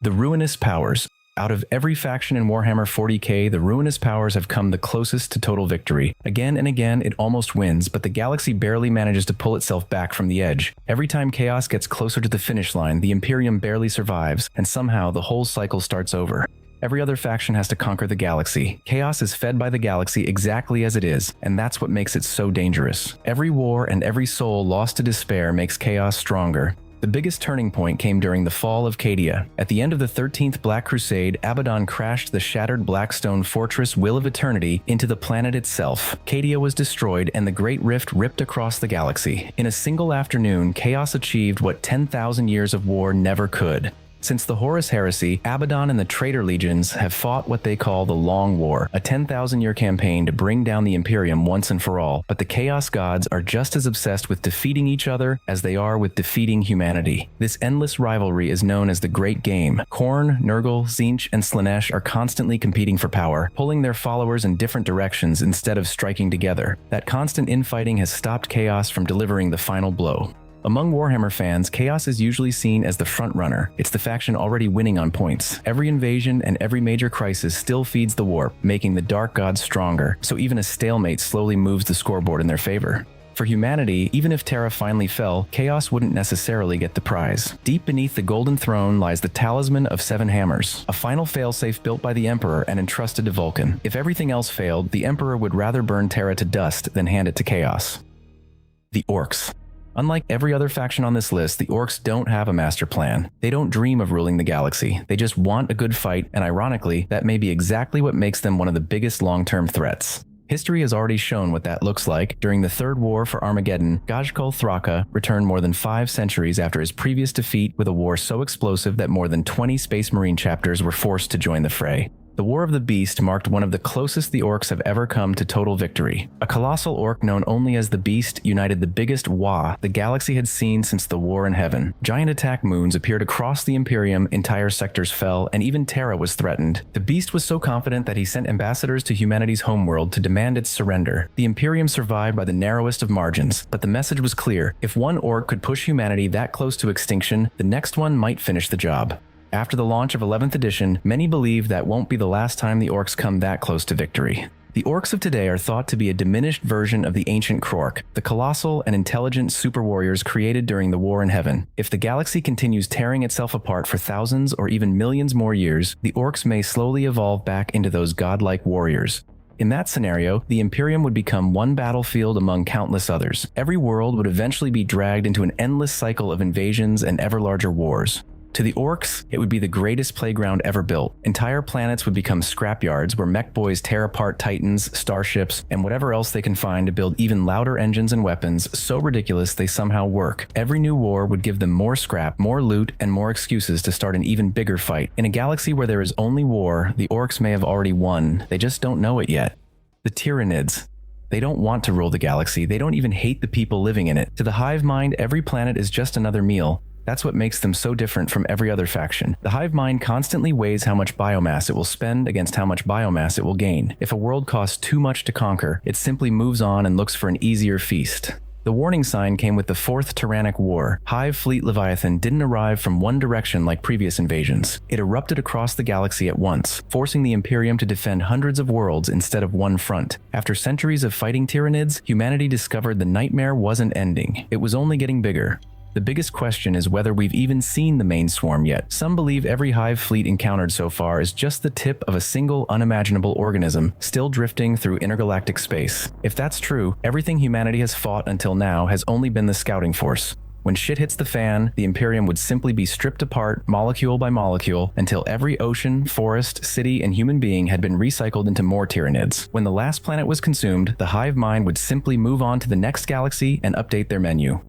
The Ruinous Powers. Out of every faction in Warhammer 40k, the Ruinous Powers have come the closest to total victory. Again and again, it almost wins, but the galaxy barely manages to pull itself back from the edge. Every time Chaos gets closer to the finish line, the Imperium barely survives, and somehow the whole cycle starts over. Every other faction has to conquer the galaxy. Chaos is fed by the galaxy exactly as it is, and that's what makes it so dangerous. Every war and every soul lost to despair makes Chaos stronger. The biggest turning point came during the fall of Cadia. At the end of the 13th Black Crusade, Abaddon crashed the shattered Blackstone fortress Will of Eternity into the planet itself. Cadia was destroyed and the Great Rift ripped across the galaxy. In a single afternoon, Chaos achieved what 10,000 years of war never could. Since the Horus Heresy, Abaddon and the Traitor Legions have fought what they call the Long War, a 10,000-year campaign to bring down the Imperium once and for all. But the Chaos Gods are just as obsessed with defeating each other as they are with defeating humanity. This endless rivalry is known as the Great Game. Khorne, Nurgle, Tzeentch, and Slaanesh are constantly competing for power, pulling their followers in different directions instead of striking together. That constant infighting has stopped Chaos from delivering the final blow. Among Warhammer fans, Chaos is usually seen as the frontrunner. It's the faction already winning on points. Every invasion and every major crisis still feeds the warp, making the Dark Gods stronger, so even a stalemate slowly moves the scoreboard in their favor. For humanity, even if Terra finally fell, Chaos wouldn't necessarily get the prize. Deep beneath the Golden Throne lies the Talisman of Seven Hammers, a final failsafe built by the Emperor and entrusted to Vulcan. If everything else failed, the Emperor would rather burn Terra to dust than hand it to Chaos. The Orks. Unlike every other faction on this list, the Orks don't have a master plan. They don't dream of ruling the galaxy. They just want a good fight, and ironically, that may be exactly what makes them one of the biggest long-term threats. History has already shown what that looks like. During the Third War for Armageddon, Gajkul Thraka returned more than 5 centuries after his previous defeat with a war so explosive that more than 20 Space Marine chapters were forced to join the fray. The War of the Beast marked one of the closest the Orks have ever come to total victory. A colossal orc known only as the Beast united the biggest Waaagh the galaxy had seen since the War in Heaven. Giant attack moons appeared across the Imperium, entire sectors fell, and even Terra was threatened. The Beast was so confident that he sent ambassadors to humanity's homeworld to demand its surrender. The Imperium survived by the narrowest of margins, but the message was clear. If one orc could push humanity that close to extinction, the next one might finish the job. After the launch of 11th edition, many believe that won't be the last time the Orks come that close to victory. The Orks of today are thought to be a diminished version of the ancient Krork, the colossal and intelligent super warriors created during the War in Heaven. If the galaxy continues tearing itself apart for thousands or even millions more years, the Orks may slowly evolve back into those godlike warriors. In that scenario, the Imperium would become one battlefield among countless others. Every world would eventually be dragged into an endless cycle of invasions and ever larger wars. To the Orks, it would be the greatest playground ever built. Entire planets would become scrapyards where mech boys tear apart titans, starships, and whatever else they can find to build even louder engines and weapons so ridiculous they somehow work. Every new war would give them more scrap, more loot, and more excuses to start an even bigger fight. In a galaxy where there is only war, the Orks may have already won. They just don't know it yet. The Tyranids. They don't want to rule the galaxy. They don't even hate the people living in it. To the hive mind, every planet is just another meal. That's what makes them so different from every other faction. The hive mind constantly weighs how much biomass it will spend against how much biomass it will gain. If a world costs too much to conquer, it simply moves on and looks for an easier feast. The warning sign came with the Fourth Tyrannic War. Hive Fleet Leviathan didn't arrive from one direction like previous invasions. It erupted across the galaxy at once, forcing the Imperium to defend hundreds of worlds instead of one front. After centuries of fighting Tyranids, humanity discovered the nightmare wasn't ending. It was only getting bigger. The biggest question is whether we've even seen the main swarm yet. Some believe every hive fleet encountered so far is just the tip of a single unimaginable organism still drifting through intergalactic space. If that's true, everything humanity has fought until now has only been the scouting force. When shit hits the fan, the Imperium would simply be stripped apart molecule by molecule until every ocean, forest, city, and human being had been recycled into more Tyranids. When the last planet was consumed, the hive mind would simply move on to the next galaxy and update their menu.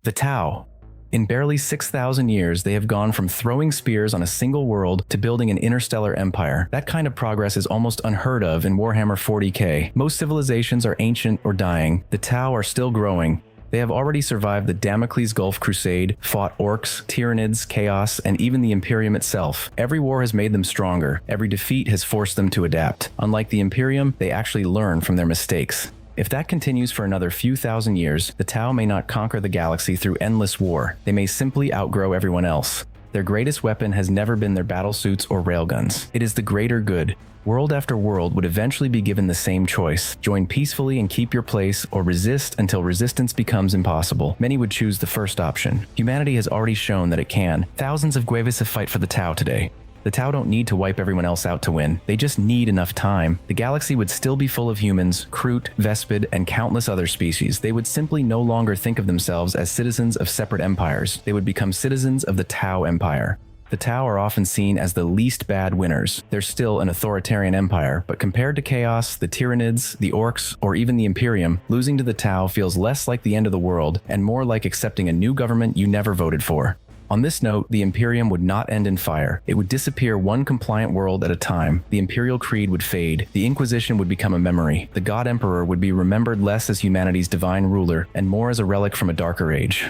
The Tau. In barely 6,000 years, they have gone from throwing spears on a single world to building an interstellar empire. That kind of progress is almost unheard of in Warhammer 40k. Most civilizations are ancient or dying. The Tau are still growing. They have already survived the Damocles Gulf Crusade, fought Orks, Tyranids, Chaos, and even the Imperium itself. Every war has made them stronger. Every defeat has forced them to adapt. Unlike the Imperium, they actually learn from their mistakes. If that continues for another few thousand years, the Tau may not conquer the galaxy through endless war. They may simply outgrow everyone else. Their greatest weapon has never been their battlesuits or railguns. It is the greater good. World after world would eventually be given the same choice. Join peacefully and keep your place, or resist until resistance becomes impossible. Many would choose the first option. Humanity has already shown that it can. Thousands of Guevas have fight for the Tau today. The Tau don't need to wipe everyone else out to win. They just need enough time. The galaxy would still be full of humans, Kroot, Vespid, and countless other species. They would simply no longer think of themselves as citizens of separate empires. They would become citizens of the Tau Empire. The Tau are often seen as the least bad winners. They're still an authoritarian empire, but compared to Chaos, the Tyranids, the Orks, or even the Imperium, losing to the Tau feels less like the end of the world and more like accepting a new government you never voted for. On this note, the Imperium would not end in fire. It would disappear one compliant world at a time. The Imperial Creed would fade. The Inquisition would become a memory. The God Emperor would be remembered less as humanity's divine ruler and more as a relic from a darker age.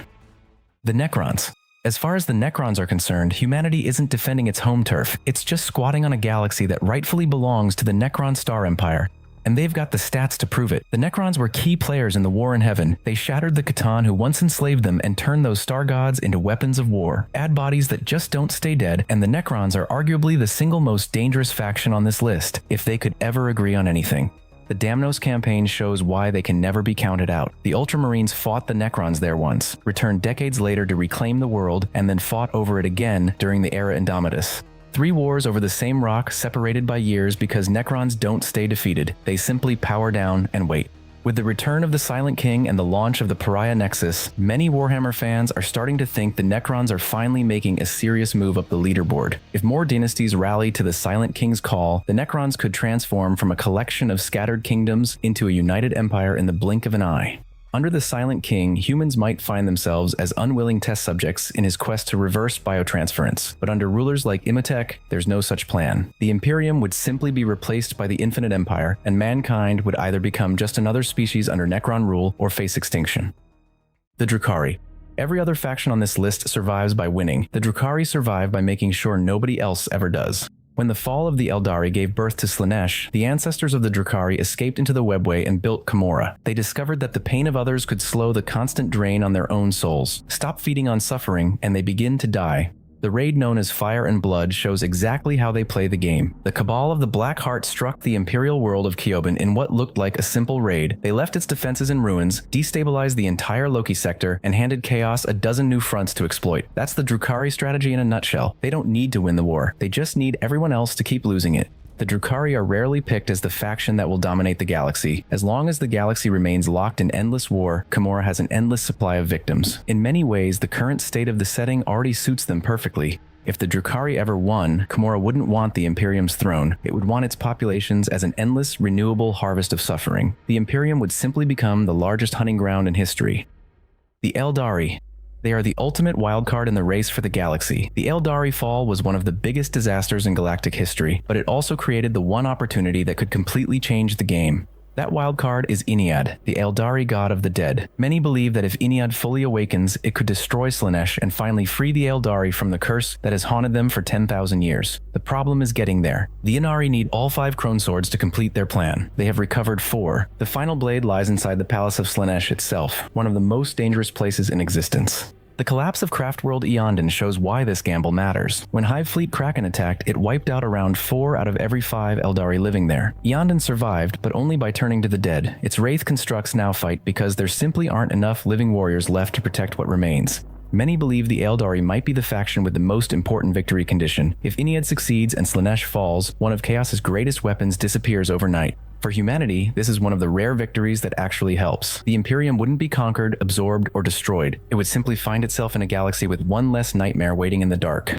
The Necrons. As far as the Necrons are concerned, humanity isn't defending its home turf. It's just squatting on a galaxy that rightfully belongs to the Necron Star Empire. And they've got the stats to prove it. The Necrons were key players in the war in heaven. They shattered the Catan who once enslaved them and turned those star gods into weapons of war. Add bodies that just don't stay dead, and the Necrons are arguably the single most dangerous faction on this list, if they could ever agree on anything. The Damnos campaign shows why they can never be counted out. The Ultramarines fought the Necrons there once, returned decades later to reclaim the world, and then fought over it again during the Era Indomitus. 3 wars over the same rock, separated by years because Necrons don't stay defeated. They simply power down and wait. With the return of the Silent King and the launch of the Pariah Nexus, many Warhammer fans are starting to think the Necrons are finally making a serious move up the leaderboard. If more dynasties rally to the Silent King's call, the Necrons could transform from a collection of scattered kingdoms into a united empire in the blink of an eye. Under the Silent King, humans might find themselves as unwilling test subjects in his quest to reverse biotransference, but under rulers like Imhotep, there's no such plan. The Imperium would simply be replaced by the Infinite Empire, and mankind would either become just another species under Necron rule or face extinction. The Drukhari. Every other faction on this list survives by winning. The Drukhari survive by making sure nobody else ever does. When the fall of the Aeldari gave birth to Slaanesh, the ancestors of the Drukhari escaped into the webway and built Camorra. They discovered that the pain of others could slow the constant drain on their own souls. Stop feeding on suffering, and they begin to die. The raid known as Fire and Blood shows exactly how they play the game. The Cabal of the Black Heart struck the Imperial world of Kyoben in what looked like a simple raid. They left its defenses in ruins, destabilized the entire Loki sector, and handed Chaos a dozen new fronts to exploit. That's the Drukhari strategy in a nutshell. They don't need to win the war. They just need everyone else to keep losing it. The Drukhari are rarely picked as the faction that will dominate the galaxy. As long as the galaxy remains locked in endless war, Camorra has an endless supply of victims. In many ways, the current state of the setting already suits them perfectly. If the Drukhari ever won, Camorra wouldn't want the Imperium's throne. It would want its populations as an endless, renewable harvest of suffering. The Imperium would simply become the largest hunting ground in history. The Aeldari. They are the ultimate wildcard in the race for the galaxy. The Aeldari fall was one of the biggest disasters in galactic history, but it also created the one opportunity that could completely change the game. That wildcard is Ennead, the Aeldari god of the dead. Many believe that if Ennead fully awakens, it could destroy Slaanesh and finally free the Aeldari from the curse that has haunted them for 10,000 years. The problem is getting there. The Inari need all 5 Crone Swords to complete their plan. They have recovered 4. The final blade lies inside the Palace of Slaanesh itself, one of the most dangerous places in existence. The collapse of Craftworld Eondon shows why this gamble matters. When Hive Fleet Kraken attacked, it wiped out around 4 out of every 5 Aeldari living there. Eondon survived, but only by turning to the dead. Its Wraith constructs now fight because there simply aren't enough living warriors left to protect what remains. Many believe the Aeldari might be the faction with the most important victory condition. If Ennead succeeds and Slaanesh falls, one of Chaos's greatest weapons disappears overnight. For humanity, this is one of the rare victories that actually helps. The Imperium wouldn't be conquered, absorbed, or destroyed. It would simply find itself in a galaxy with one less nightmare waiting in the dark.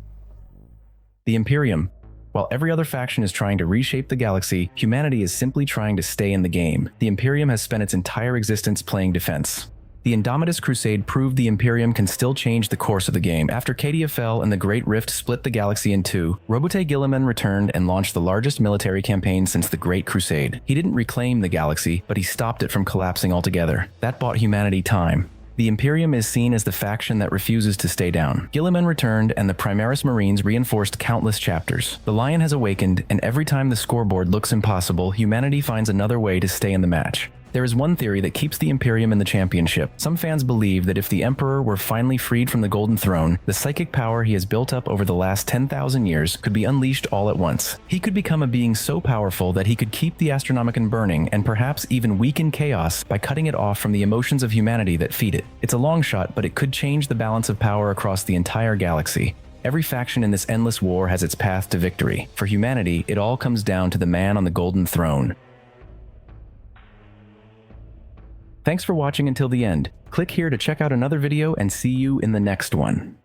The Imperium. While every other faction is trying to reshape the galaxy, humanity is simply trying to stay in the game. The Imperium has spent its entire existence playing defense. The Indomitus Crusade proved the Imperium can still change the course of the game. After Cadia fell and the Great Rift split the galaxy in 2, Roboute Guilliman returned and launched the largest military campaign since the Great Crusade. He didn't reclaim the galaxy, but he stopped it from collapsing altogether. That bought humanity time. The Imperium is seen as the faction that refuses to stay down. Guilliman returned and the Primaris Marines reinforced countless chapters. The Lion has awakened, and every time the scoreboard looks impossible, humanity finds another way to stay in the match. There is one theory that keeps the Imperium in the championship. Some fans believe that if the Emperor were finally freed from the Golden Throne, the psychic power he has built up over the last 10,000 years could be unleashed all at once. He could become a being so powerful that he could keep the Astronomicon burning and perhaps even weaken chaos by cutting it off from the emotions of humanity that feed it. It's a long shot, but it could change the balance of power across the entire galaxy. Every faction in this endless war has its path to victory. For humanity, it all comes down to the man on the Golden Throne. Thanks for watching until the end. Click here to check out another video and see you in the next one.